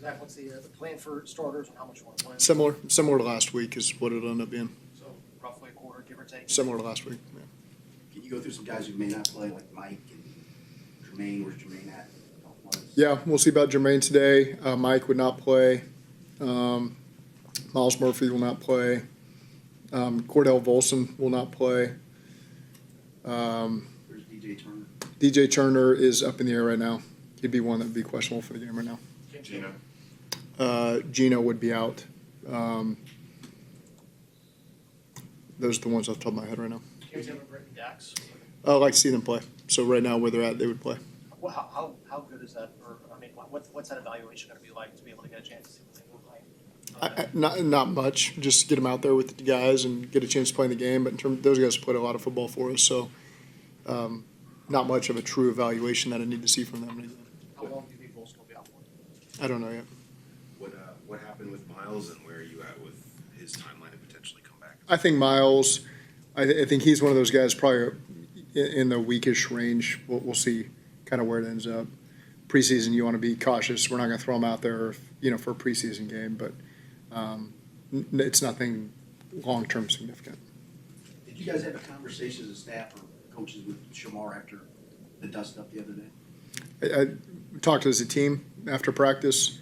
Zach, what's the plan for starters and how much you want to play? Similar to last week is what it'll end up being. So roughly a quarter, give or take. Similar to last week. Yeah. Can you go through some guys who may not play, like Mike and Jermaine? Where's Jermaine at? Yeah, we'll see about Jermaine today. Mike would not play. Miles Murphy will not play. Cordell Volson will not play. Where's DJ Turner? DJ Turner is up in the air right now. He'd be one that would be questionable for the game right now. Gino would be out. Those are the ones off the top of my head right now. Can you have a break Dax? I'd like to see them play. So right now, where they're at, they would play. Well, how good is that? Or I mean, what's that evaluation going to be like to be able to get a chance to see what they look like? Not much. Just get them out there with the guys and get a chance to play in the game. But in terms, those guys played a lot of football for us, so not much of a true evaluation that I need to see from them. How long do you think Volson will be out for? I don't know yet. What happened with Miles, and where are you at with his timeline to potentially come back? I think Miles. I think he's one of those guys probably in the weakish range. We'll see kind of where it ends up. Preseason, you want to be cautious. We're not going to throw him out there, for a preseason game, but it's nothing long-term significant. Did you guys have a conversation as a staff or coaches with Shamar after the dust-up the other day? I talked as a team after practice.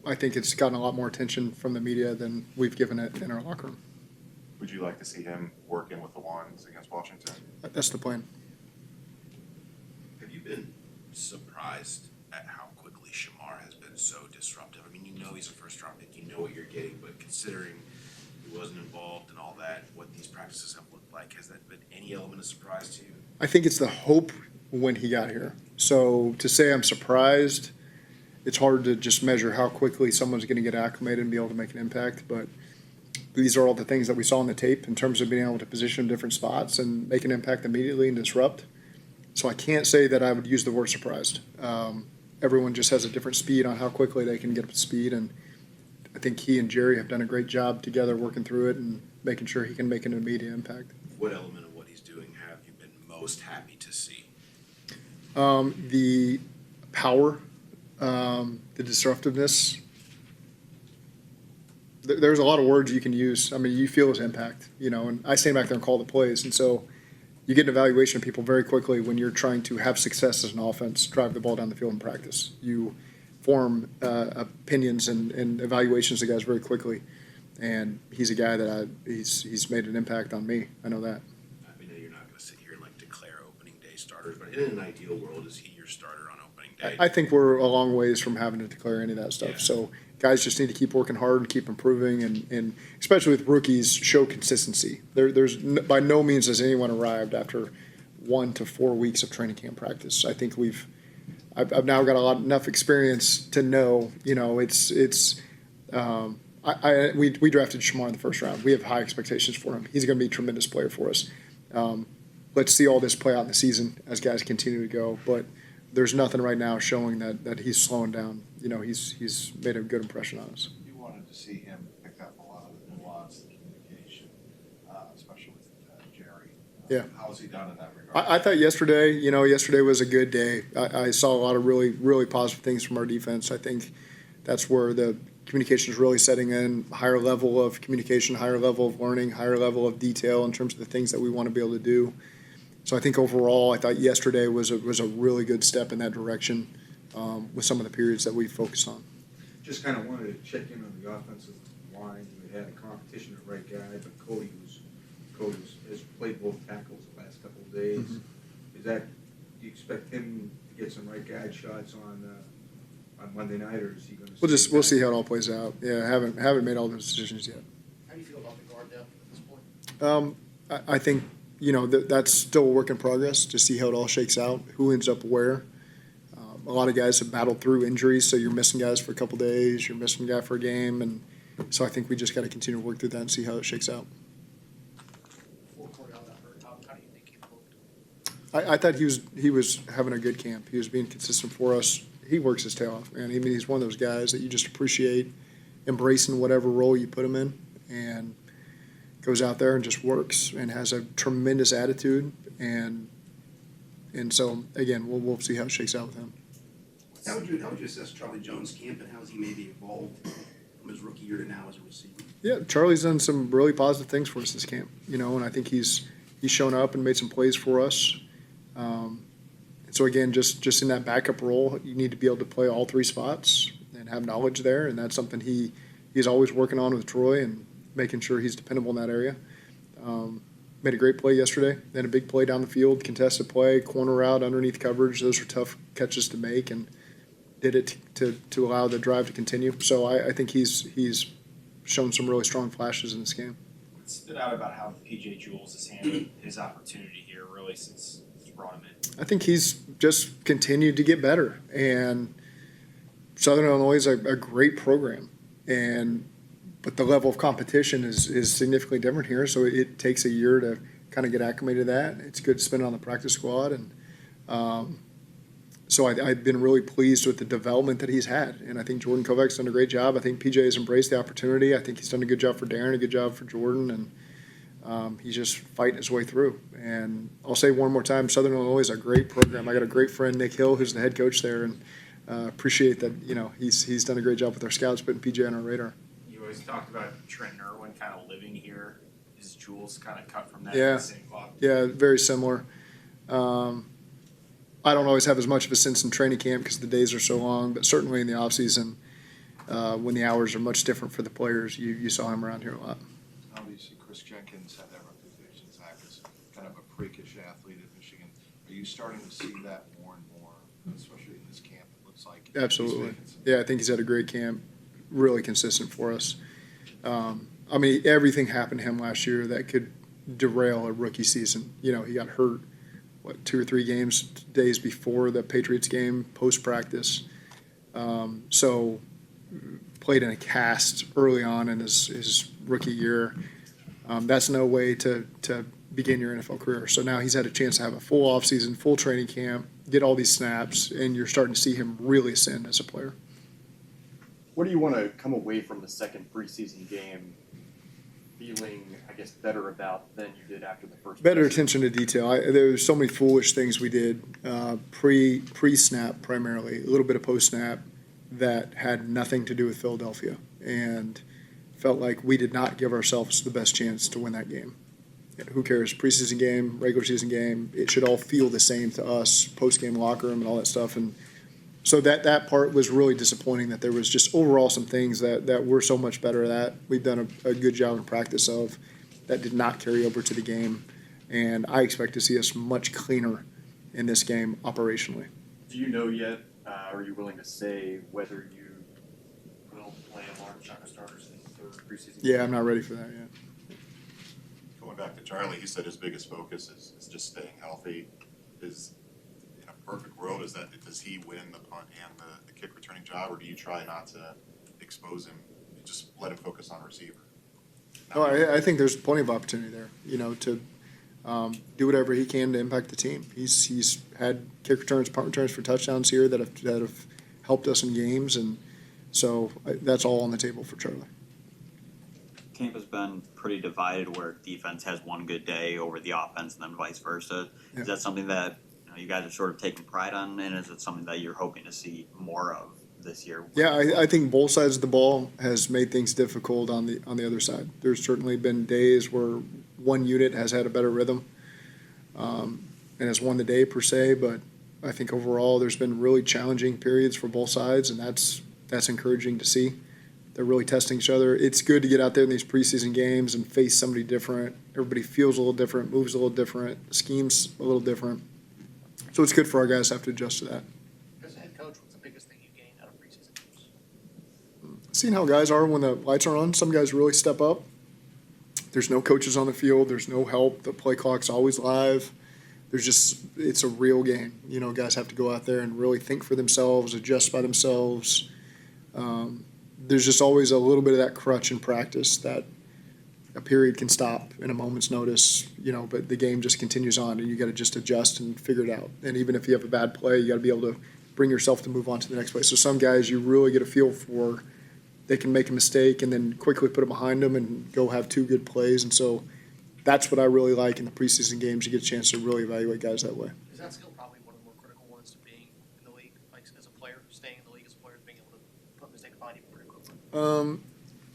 I think it's gotten a lot more attention from the media than we've given it in our locker room. Would you like to see him working with the ones against Washington? That's the plan. Have you been surprised at how quickly Shamar has been so disruptive? I mean, you know he's a first-round pick. You know what you're getting, but considering he wasn't involved and all that, what these practices have looked like, has that been any element of surprise to you? I think it's the hope when he got here. So to say I'm surprised, it's hard to just measure how quickly someone's going to get acclimated and be able to make an impact. But these are all the things that we saw on the tape in terms of being able to position in different spots and make an impact immediately and disrupt. So I can't say that I would use the word surprised. Everyone just has a different speed on how quickly they can get up to speed. And I think he and Jerry have done a great job together working through it and making sure he can make an immediate impact. What element of what he's doing have you been most happy to see? The power, the disruptiveness. There's a lot of words you can use. I mean, you feel his impact, and I stand back there and call the plays. And so you get an evaluation of people very quickly when you're trying to have success as an offense, drive the ball down the field in practice. You form opinions and evaluations of guys very quickly. And he's a guy that he's made an impact on me. I know that. I know you're not going to sit here and declare opening day starters, but in an ideal world, is he your starter on opening day? I think we're a long ways from having to declare any of that stuff. Yeah. So guys just need to keep working hard and keep improving, and especially with rookies, show consistency. By no means has anyone arrived after 1 to 4 weeks of training camp practice. I think I've now got enough experience to know, we drafted Shamar in the first round. We have high expectations for him. He's going to be a tremendous player for us. Let's see all this play out in the season as guys continue to go. But there's nothing right now showing that he's slowing down. He's made a good impression on us. You wanted to see him pick up a lot of the nuance, the communication, especially with Jerry. Yeah. How's he done in that regard? I thought yesterday was a good day. I saw a lot of really, really positive things from our defense. I think that's where the communication is really setting in, higher level of communication, higher level of learning, higher level of detail in terms of the things that we want to be able to do. So I think overall, I thought yesterday was a really good step in that direction with some of the periods that we focused on. Just kind of wanted to check in on the offensive line. We had a competition at right guy, but Cody has played both tackles the last couple of days. Mm-hmm. Do you expect him to get some right guide shots on Monday night, or is he going to? We'll see how it all plays out. Yeah, haven't made all those decisions yet. How do you feel about the guard depth at this point? I think that's still a work in progress to see how it all shakes out, who ends up where. A lot of guys have battled through injuries, so you're missing guys for a couple days, you're missing a guy for a game, and so I think we just got to continue to work through that and see how it shakes out. Before Cordell got hurt, how do you think he looked? I thought he was having a good camp. He was being consistent for us. He works his tail off, man. I mean, he's one of those guys that you just appreciate embracing whatever role you put him in, and goes out there and just works and has a tremendous attitude. And so again, we'll see how it shakes out with him. Now, how would you assess Charlie Jones' camp, and how has he maybe evolved from his rookie year to now as a receiver? Yeah, Charlie's done some really positive things for us this camp, and I think he's shown up and made some plays for us. And so again, just in that backup role, you need to be able to play all three spots and have knowledge there, and that's something he's always working on with Troy and making sure he's dependable in that area. Made a great play yesterday, then a big play down the field, contested play, corner route underneath coverage. Those are tough catches to make, and did it to allow the drive to continue. So I think he's shown some really strong flashes in this game. What stood out about how PJ Jules has handled his opportunity here really since you brought him in? I think he's just continued to get better, and Southern Illinois is a great program, but the level of competition is significantly different here, so it takes a year to kind of get acclimated to that. It's good to spend it on the practice squad, and so I've been really pleased with the development that he's had, and I think Jordan Kovac's done a great job. I think PJ has embraced the opportunity. I think he's done a good job for Darren, a good job for Jordan, and he's just fighting his way through. And I'll say one more time, Southern Illinois is a great program. I got a great friend, Nick Hill, who's the head coach there, and appreciate that. He's done a great job with our scouts, putting PJ on our radar. You always talked about Trenton Irwin kind of living here. Is Jules kind of cut from that Yeah. same cloth? Yeah, very similar. I don't always have as much of a sense in training camp because the days are so long, but certainly in the off season, when the hours are much different for the players, you saw him around here a lot. Obviously, Chris Jenkins had that reputation, Zach, as kind of a freakish athlete at Michigan. Are you starting to see that more and more, especially in this camp? It looks like he's Absolutely. making some- Yeah, I think he's had a great camp, really consistent for us. I mean, everything happened to him last year that could derail a rookie season. He got hurt, 2 or 3 days before the Patriots game, post-practice. So played in a cast early on in his rookie year. That's no way to begin your NFL career. So now he's had a chance to have a full offseason, full training camp, get all these snaps, and you're starting to see him really ascend as a player. What do you want to come away from the second preseason game feeling, I guess, better about than you did after the first? Better preseason? attention to detail. There were so many foolish things we did pre-snap primarily, a little bit of post-snap that had nothing to do with Philadelphia, and felt like we did not give ourselves the best chance to win that game. Who cares? Preseason game, regular season game, it should all feel the same to us, post-game locker room and all that stuff. And so that part was really disappointing, that there was just overall some things that we're so much better at. We've done a good job in practice of that did not carry over to the game. And I expect to see us much cleaner in this game operationally. Do you know yet? Are you willing to say whether you will play a large chunk of starters in the third preseason? Yeah, I'm not ready for that yet. Going back to Charlie, he said his biggest focus is just staying healthy. Is in a perfect world, does he win the punt and the kick returning job, or do you try not to expose him, just let him focus on receiver? Oh, I think there's plenty of opportunity there, to do whatever he can to impact the team. He's had kick returns, punt returns for touchdowns here that have helped us in games, and so that's all on the table for Charlie. Camp has been pretty divided, where defense has one good day over the offense and then vice versa. Yeah. Is that something that you guys are sort of taking pride on, and is it something that you're hoping to see more of this year? Yeah, I think both sides of the ball has made things difficult on the other side. There's certainly been days where one unit has had a better rhythm and has won the day per se, but I think overall there's been really challenging periods for both sides, and that's encouraging to see. They're really testing each other. It's good to get out there in these preseason games and face somebody different. Everybody feels a little different, moves a little different, schemes a little different. So it's good for our guys to have to adjust to that. As a head coach, what's the biggest thing you gain out of preseason games? Seeing how guys are when the lights are on, some guys really step up. There's no coaches on the field. There's no help. The play clock's always live. It's a real game. Guys have to go out there and really think for themselves, adjust by themselves. There's just always a little bit of that crutch in practice that a period can stop in a moment's notice, but the game just continues on, and you got to just adjust and figure it out. And even if you have a bad play, you got to be able to bring yourself to move on to the next play. So some guys you really get a feel for, they can make a mistake and then quickly put it behind them and go have 2 good plays. And so that's what I really like in the preseason games. You get a chance to really evaluate guys that way. Is that skill probably one of the more critical ones to being in the league, like as a player, staying in the league as players, being able to put mistake to find even pretty quickly?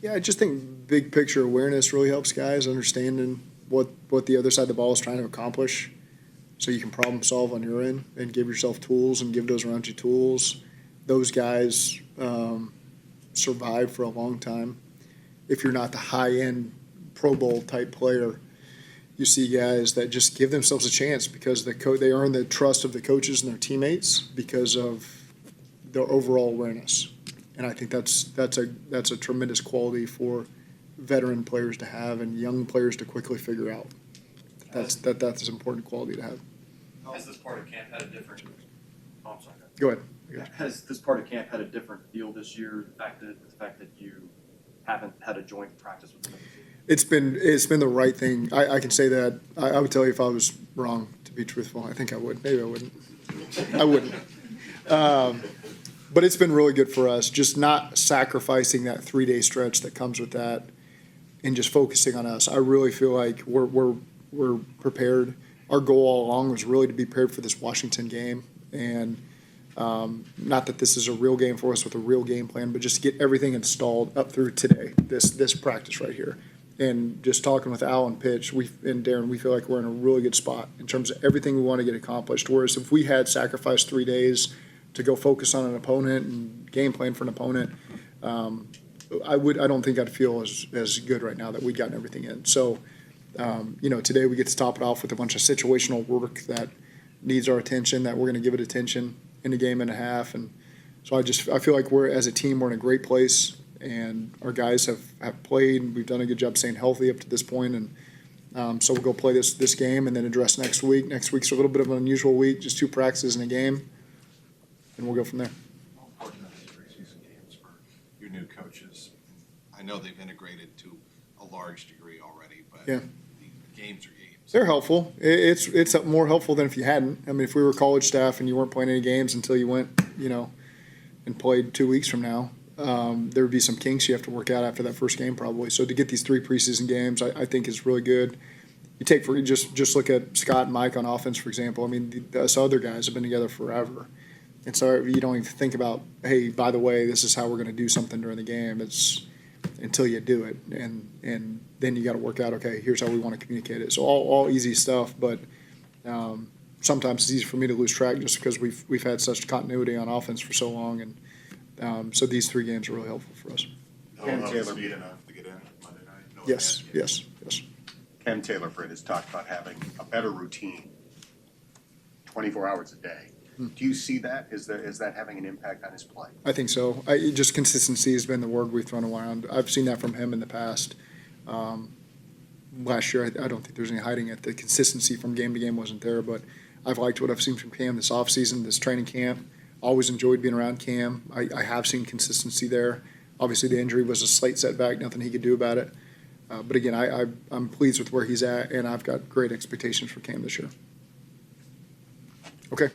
Yeah, I just think big picture awareness really helps guys understanding what the other side of the ball is trying to accomplish. So you can problem solve on your end and give yourself tools and give those around you tools. Those guys survive for a long time. If you're not the high-end Pro Bowl type player, you see guys that just give themselves a chance because they earn the trust of the coaches and their teammates because of their overall awareness. And I think that's a tremendous quality for veteran players to have and young players to quickly figure out. That's an important quality to have. Has this part of camp had a different? Oh, I'm sorry. Go ahead. Has this part of camp had a different feel this year? The fact that you haven't had a joint practice with them. It's been the right thing. I can say that. I would tell you if I was wrong, to be truthful. I think I would. Maybe I wouldn't. I wouldn't. But it's been really good for us, just not sacrificing that 3-day stretch that comes with that and just focusing on us. I really feel like we're prepared. Our goal all along was really to be prepared for this Washington game. And not that this is a real game for us with a real game plan, but just to get everything installed up through today, this practice right here. And just talking with Al and Pitch, and Darren, we feel like we're in a really good spot in terms of everything we want to get accomplished. Whereas if we had sacrificed 3 days to go focus on an opponent and game plan for an opponent, I don't think I'd feel as good right now that we'd gotten everything in. So, today we get to top it off with a bunch of situational work that needs our attention, that we're going to give it attention in a game and a half. And so I feel like as a team, we're in a great place, and our guys have played, and we've done a good job staying healthy up to this point. And so we'll go play this game and then address next week. Next week's a little bit of an unusual week, just 2 practices in a game, and we'll go from there. How important are these preseason games for your new coaches? I know they've integrated to a large degree already, but Yeah. the games are games. They're helpful. It's more helpful than if you hadn't. I mean, if we were college staff and you weren't playing any games until you went, and played 2 weeks from now, there would be some kinks you have to work out after that first game probably. So to get these 3 preseason games, I think is really good. You take just look at Scott and Mike on offense, for example. I mean, us other guys have been together forever. And so you don't even think about, hey, by the way, this is how we're going to do something during the game. It's until you do it, and then you got to work out, okay, here's how we want to communicate it. So all easy stuff, but sometimes it's easy for me to lose track just because we've had such continuity on offense for so long, and so these 3 games are really helpful for us. Ken Taylor speed enough to get in Monday night. No Yes, advantage. yes. Ken Taylor, Britt, has talked about having a better routine 24 hours a day. Do you see that? Is that having an impact on his play? I think so. Just consistency has been the word we've thrown around. I've seen that from him in the past. Last year, I don't think there's any hiding it. The consistency from game to game wasn't there, but I've liked what I've seen from Cam this offseason, this training camp. Always enjoyed being around Cam. I have seen consistency there. Obviously, the injury was a slight setback, nothing he could do about it. But again, I'm pleased with where he's at, and I've got great expectations for Cam this year. Okay.